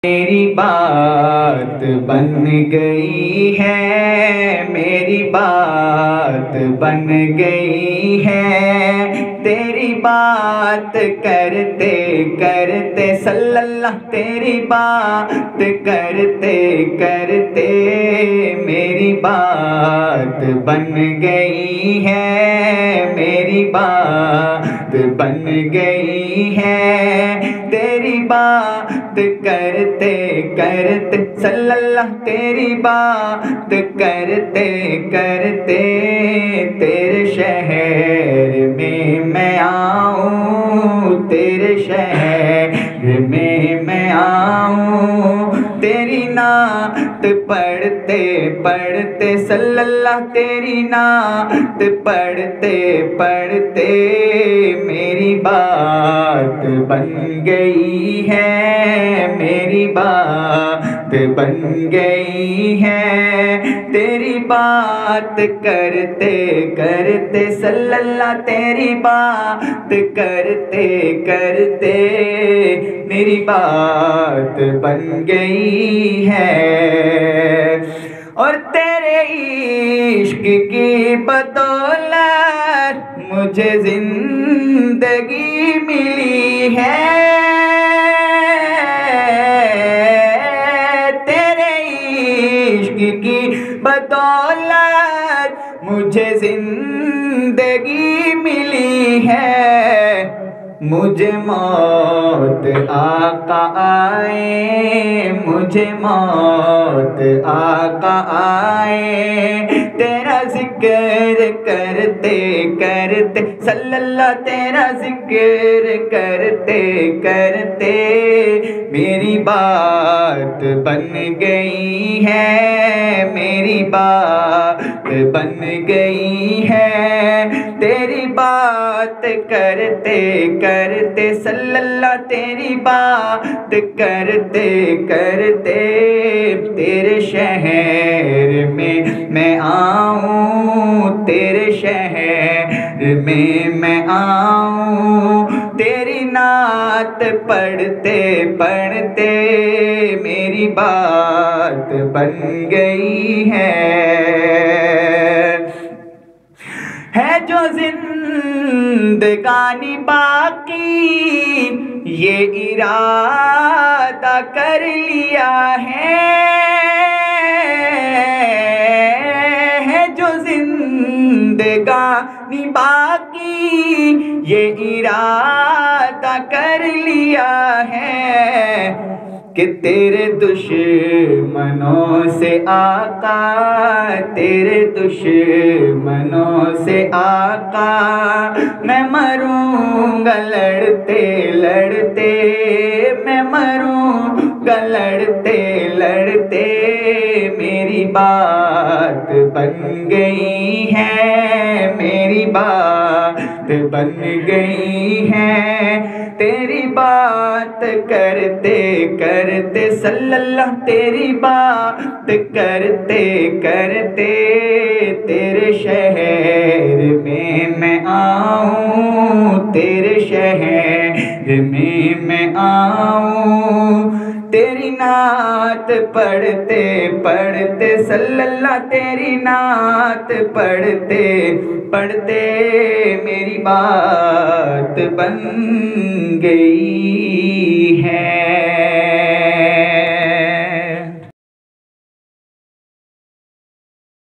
मेरी बात बन गई है, मेरी बात बन गई है। तेरी बात करते करते सल्लल्लाह, तेरी बात करते करते मेरी बात बन गई है, मेरी बात बन गई है। तेरी बात करते करते सल्लल्लाह, तेरी बात करते करते तेरे शहर में मैं आऊं, तेरे शहर में मैं आऊं। तेरी नात पढ़ते पढ़ते सल्लल्लाह, तेरी नात पढ़ते पढ़ते मेरी बात बन गई है, मेरी बात बन गई है। तेरी बात करते करते सल्लल्लाह, तेरी बात करते करते मेरी बात बन गई है। और तेरे इश्क की बदौलत मुझे जिंदगी मिली है। तेरे इश्क की बदौलत मुझे जिंदगी मिली है। मुझे मौत आका आए, मुझे मौत आका आए। तेरा जिक्र करते करते सल्लल्लाह, तेरा जिक्र करते करते मेरी बात बन गई है, मेरी बात बन गई है। तेरी बात करते करते सल्लल्लाह, तेरी बात करते करते तेरे शहर में मैं आऊं, तेरे शहर में मैं आऊं। तेरी नात पढ़ते पढ़ते मेरी बात बन गई है जो जिंदगानी बाकी ये इरादा कर लिया है जो जिंदगानी बाकी ये इरादा कर लिया है कि तेरे दुश्मनों से आका, तेरे दुश्मनों से आका मैं मरूंगा लड़ते लड़ते, मैं मरूंगा लड़ते लड़ते। मेरी बात बन गई है, मेरी बात बन गई है। तेरी बात करते करते सल्लल्लाह, तेरी बात करते करते तेरे शहर में मैं आऊं, तेरे शहर में मैं आऊं। तेरी नात पढ़ते पढ़ते सल्लल्लाह, तेरी नात पढ़ते पढ़ते मेरी बात बन गई है।